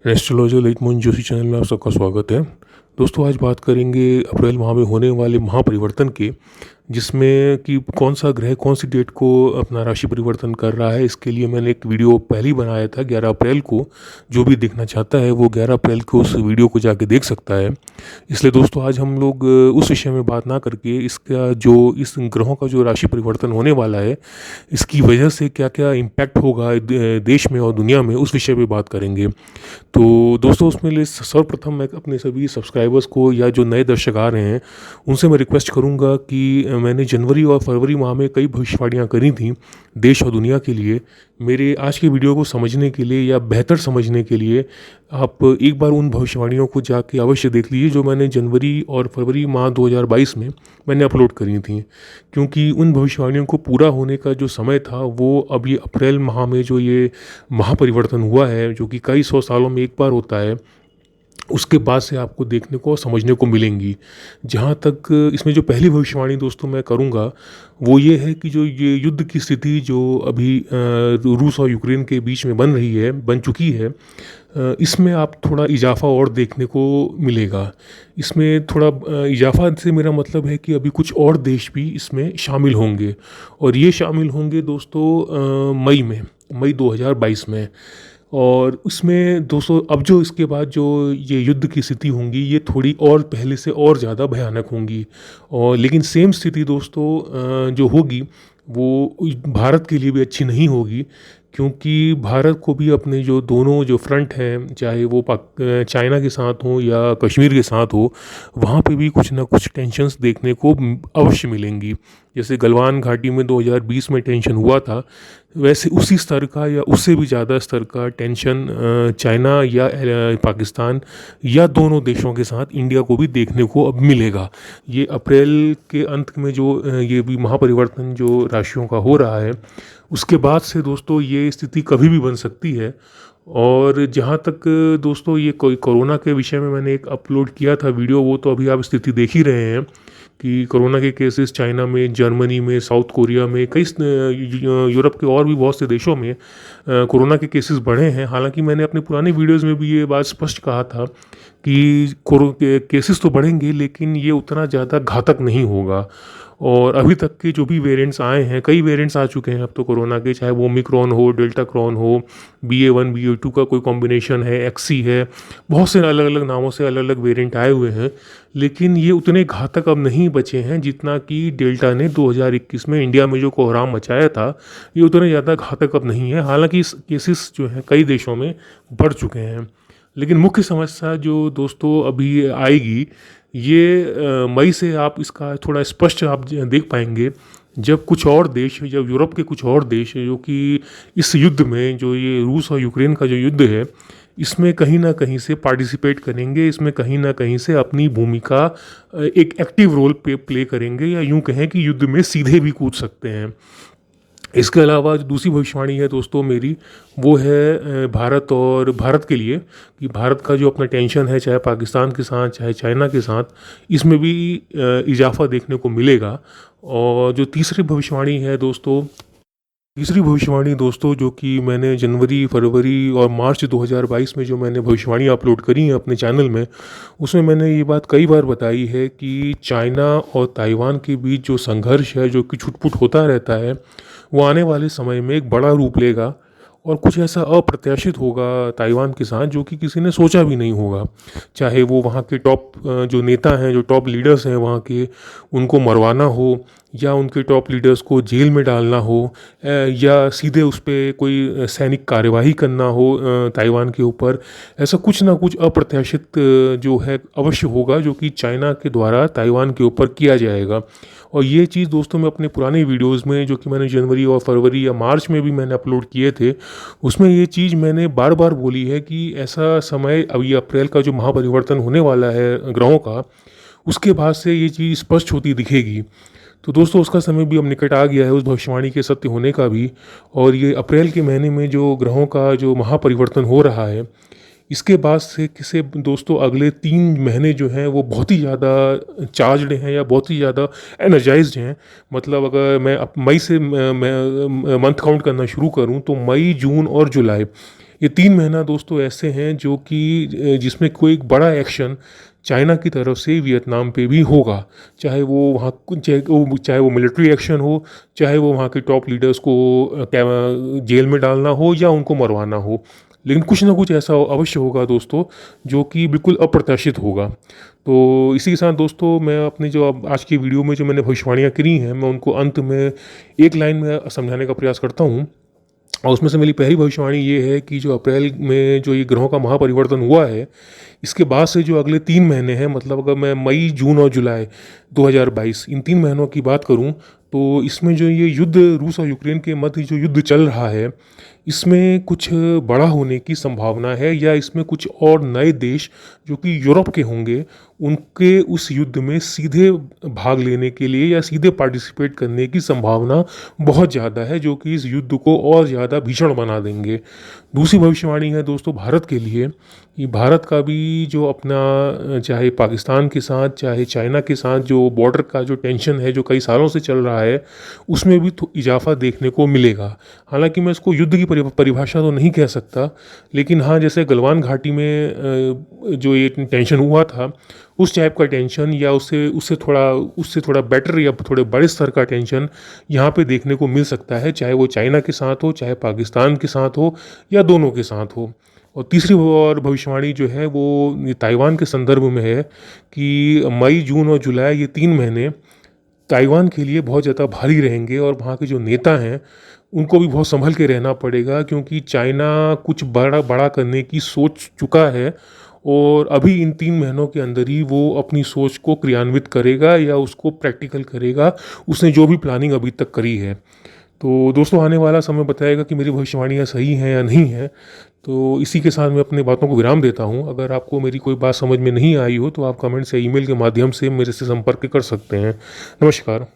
Astrologer Lalit Mohan Joshi channel में आप सबका स्वागत है। दोस्तों, आज बात करेंगे अप्रैल माह में होने वाले महापरिवर्तन की, जिसमें कि कौन सा ग्रह कौन सी डेट को अपना राशि परिवर्तन कर रहा है। इसके लिए मैंने एक वीडियो पहले ही बनाया था 11 अप्रैल को। जो भी देखना चाहता है वो 11 अप्रैल को उस वीडियो को जाके देख सकता है। इसलिए दोस्तों, आज हम लोग उस विषय में बात ना करके इसका जो इस ग्रहों का जो राशि परिवर्तन होने वाला है, इसकी वजह से क्या क्या इम्पैक्ट होगा देश में और दुनिया में, उस विषय पे बात करेंगे। तो दोस्तों, उसमें लिए सर्वप्रथम मैं अपने सभी सब्सक्राइबर्स को या जो नए दर्शक आ रहे हैं उनसे मैं रिक्वेस्ट करूंगा कि मैंने जनवरी और फरवरी माह में कई भविष्यवाणियां करी थी देश और दुनिया के लिए। मेरे आज के वीडियो को समझने के लिए या बेहतर समझने के लिए आप एक बार उन भविष्यवाणियों को जाके अवश्य देख लीजिए जो मैंने जनवरी और फरवरी माह 2022 में मैंने अपलोड करी थी। क्योंकि उन भविष्यवाणियों को पूरा होने का जो समय था वो अभी अप्रैल माह में जो ये महापरिवर्तन हुआ है, जो कि कई सौ सालों में एक बार होता है, उसके बाद से आपको देखने को और समझने को मिलेंगी। जहाँ तक इसमें जो पहली भविष्यवाणी दोस्तों मैं करूँगा वो ये है कि जो ये युद्ध की स्थिति जो अभी रूस और यूक्रेन के बीच में बन चुकी है, इसमें आप थोड़ा इजाफा और देखने को मिलेगा। इसमें थोड़ा इजाफा से मेरा मतलब है कि अभी कुछ और देश भी इसमें शामिल होंगे, और ये शामिल होंगे दोस्तों मई 2022 में। और उसमें दोस्तों अब जो इसके बाद जो ये युद्ध की स्थिति होंगी ये थोड़ी और पहले से और ज़्यादा भयानक होंगी। और लेकिन सेम स्थिति दोस्तों जो होगी वो भारत के लिए भी अच्छी नहीं होगी। क्योंकि भारत को भी अपने जो दोनों जो फ्रंट हैं, चाहे वो चाइना के साथ हो या कश्मीर के साथ हो, वहाँ पे भी कुछ ना कुछ टेंशन्स देखने को अवश्य मिलेंगी। जैसे गलवान घाटी में 2020 में टेंशन हुआ था, वैसे उसी स्तर का या उससे भी ज़्यादा स्तर का टेंशन चाइना या पाकिस्तान या दोनों देशों के साथ इंडिया को भी देखने को अब मिलेगा। ये अप्रैल के अंत में जो ये भी महापरिवर्तन जो राशियों का हो रहा है, उसके बाद से दोस्तों ये स्थिति कभी भी बन सकती है। और जहाँ तक दोस्तों ये कोई कोरोना के विषय में मैंने एक अपलोड किया था वीडियो, वो तो अभी आप स्थिति देख ही रहे हैं कि कोरोना के केसेस चाइना में, जर्मनी में, साउथ कोरिया में, कई यूरोप के और भी बहुत से देशों में कोरोना के केसेस बढ़े हैं। हालांकि मैंने अपने पुराने वीडियोस में भी ये बात स्पष्ट कहा था कि केसेस तो बढ़ेंगे लेकिन ये उतना ज़्यादा घातक नहीं होगा। और अभी तक के जो भी वेरिएंट्स आए हैं, कई वेरिएंट्स आ चुके हैं अब तो कोरोना के, चाहे वो ओमिक्रॉन हो, डेल्टा क्रॉन हो, BA.1 BA.2 का कोई कॉम्बिनेशन है, XC है, बहुत से अलग अलग नामों से अलग अलग वेरिएंट आए हुए हैं। लेकिन ये उतने घातक अब नहीं बचे हैं जितना कि डेल्टा ने 2021 में इंडिया में जो कोहराम मचाया था, ये उतने ज़्यादा घातक अब नहीं है। हालांकि इस केसेस जो हैं कई देशों में बढ़ चुके हैं। लेकिन मुख्य समस्या जो दोस्तों अभी आएगी, ये मई से आप इसका थोड़ा स्पष्ट आप देख पाएंगे जब कुछ और देश, जब यूरोप के कुछ और देश जो कि इस युद्ध में, जो ये रूस और यूक्रेन का जो युद्ध है, इसमें कहीं ना कहीं से पार्टिसिपेट करेंगे, इसमें कहीं ना कहीं से अपनी भूमिका एक एक्टिव रोल प्ले करेंगे, या यूं कहें कि युद्ध में सीधे भी कूद सकते हैं। इसके अलावा जो दूसरी भविष्यवाणी है दोस्तों मेरी, वो है भारत के लिए, कि भारत का जो अपना टेंशन है, चाहे पाकिस्तान के साथ चाहे चाइना के साथ, इसमें भी इजाफा देखने को मिलेगा। और जो तीसरी भविष्यवाणी दोस्तों जो कि मैंने जनवरी, फरवरी और मार्च 2022 में जो मैंने भविष्यवाणी अपलोड करी है अपने चैनल में, उसमें मैंने ये बात कई बार बताई है कि चाइना और ताइवान के बीच जो संघर्ष है, जो कि छुटपुट होता रहता है, वो आने वाले समय में एक बड़ा रूप लेगा और कुछ ऐसा अप्रत्याशित होगा ताइवान के साथ जो कि किसी ने सोचा भी नहीं होगा। चाहे वो वहाँ के टॉप जो नेता हैं, जो टॉप लीडर्स हैं वहाँ के, उनको मरवाना हो, या उनके टॉप लीडर्स को जेल में डालना हो, या सीधे उस पर कोई सैनिक कार्यवाही करना हो ताइवान के ऊपर, ऐसा कुछ ना कुछ अप्रत्याशित जो है अवश्य होगा जो कि चाइना के द्वारा ताइवान के ऊपर किया जाएगा। और ये चीज़ दोस्तों मैं अपने पुराने वीडियोस में, जो कि मैंने जनवरी और फरवरी या मार्च में भी मैंने अपलोड किए थे, उसमें ये चीज़ मैंने बार बार बोली है कि ऐसा समय, अब ये अप्रैल का जो महापरिवर्तन होने वाला है ग्रहों का, उसके बाद से ये चीज़ स्पष्ट होती दिखेगी। तो दोस्तों उसका समय भी अब निकट आ गया है उस भविष्यवाणी के सत्य होने का भी। और ये अप्रैल के महीने में जो ग्रहों का जो महापरिवर्तन हो रहा है, इसके बाद से दोस्तों अगले 3 महीने जो हैं वो बहुत ही ज़्यादा चार्जड हैं या बहुत ही ज़्यादा एनर्जाइज्ड हैं। मतलब अगर मैं मई से मैं मंथ काउंट करना शुरू करूं तो मई, जून और जुलाई, ये 3 महीना दोस्तों ऐसे हैं जो कि जिसमें कोई एक बड़ा एक्शन चाइना की तरफ से वियतनाम पे भी होगा। चाहे वो मिलिट्री एक्शन हो, चाहे वो वहाँ के टॉप लीडर्स को जेल में डालना हो या उनको मरवाना हो, लेकिन कुछ ना कुछ ऐसा अवश्य होगा दोस्तों जो कि बिल्कुल अप्रत्याशित होगा। तो इसी के साथ दोस्तों मैं अपने जो अब आज की वीडियो में जो मैंने भविष्यवाणियाँ करी हैं, मैं उनको अंत में एक लाइन में समझाने का प्रयास करता हूँ। और उसमें से मेरी पहली भविष्यवाणी ये है कि जो अप्रैल में जो ये ग्रहों का महापरिवर्तन हुआ है, इसके बाद से जो अगले 3 महीने हैं, मतलब अगर मैं मई, जून और जुलाई 2022 इन 3 महीनों की बात करूं, तो इसमें जो ये युद्ध रूस और यूक्रेन के मध्य जो युद्ध चल रहा है, इसमें कुछ बड़ा होने की संभावना है, या इसमें कुछ और नए देश जो कि यूरोप के होंगे, उनके उस युद्ध में सीधे भाग लेने के लिए या सीधे पार्टिसिपेट करने की संभावना बहुत ज़्यादा है, जो कि इस युद्ध को और ज़्यादा भीषण बना देंगे। दूसरी भविष्यवाणी है दोस्तों भारत के लिए, कि भारत का भी जो अपना चाहे पाकिस्तान के साथ चाहे चाइना के साथ जो बॉर्डर का जो टेंशन है जो कई सालों से चल रहा है, उसमें भी इजाफा देखने को मिलेगा। हालांकि मैं इसको युद्ध की परिभाषा तो नहीं कह सकता, लेकिन हाँ, जैसे गलवान घाटी में जो ये टेंशन हुआ था, उस टाइप का टेंशन या उससे थोड़ा बेटर या थोड़े बड़े स्तर का टेंशन यहाँ पे देखने को मिल सकता है, चाहे वो चाइना के साथ हो, चाहे पाकिस्तान के साथ हो, या दोनों के साथ हो। और तीसरी और भविष्यवाणी जो है वो ताइवान के संदर्भ में है कि मई, जून और जुलाई ये 3 महीने ताइवान के लिए बहुत ज़्यादा भारी रहेंगे, और वहाँ के जो नेता हैं उनको भी बहुत संभल के रहना पड़ेगा, क्योंकि चाइना कुछ बड़ा बड़ा करने की सोच चुका है, और अभी इन 3 महीनों के अंदर ही वो अपनी सोच को क्रियान्वित करेगा या उसको प्रैक्टिकल करेगा, उसने जो भी प्लानिंग अभी तक करी है। तो दोस्तों आने वाला समय बताएगा कि मेरी भविष्यवाणियाँ सही हैं या नहीं हैं। तो इसी के साथ मैं अपनी बातों को विराम देता हूँ। अगर आपको मेरी कोई बात समझ में नहीं आई हो तो आप कमेंट से, ईमेल के माध्यम से मेरे से संपर्क कर सकते हैं। नमस्कार।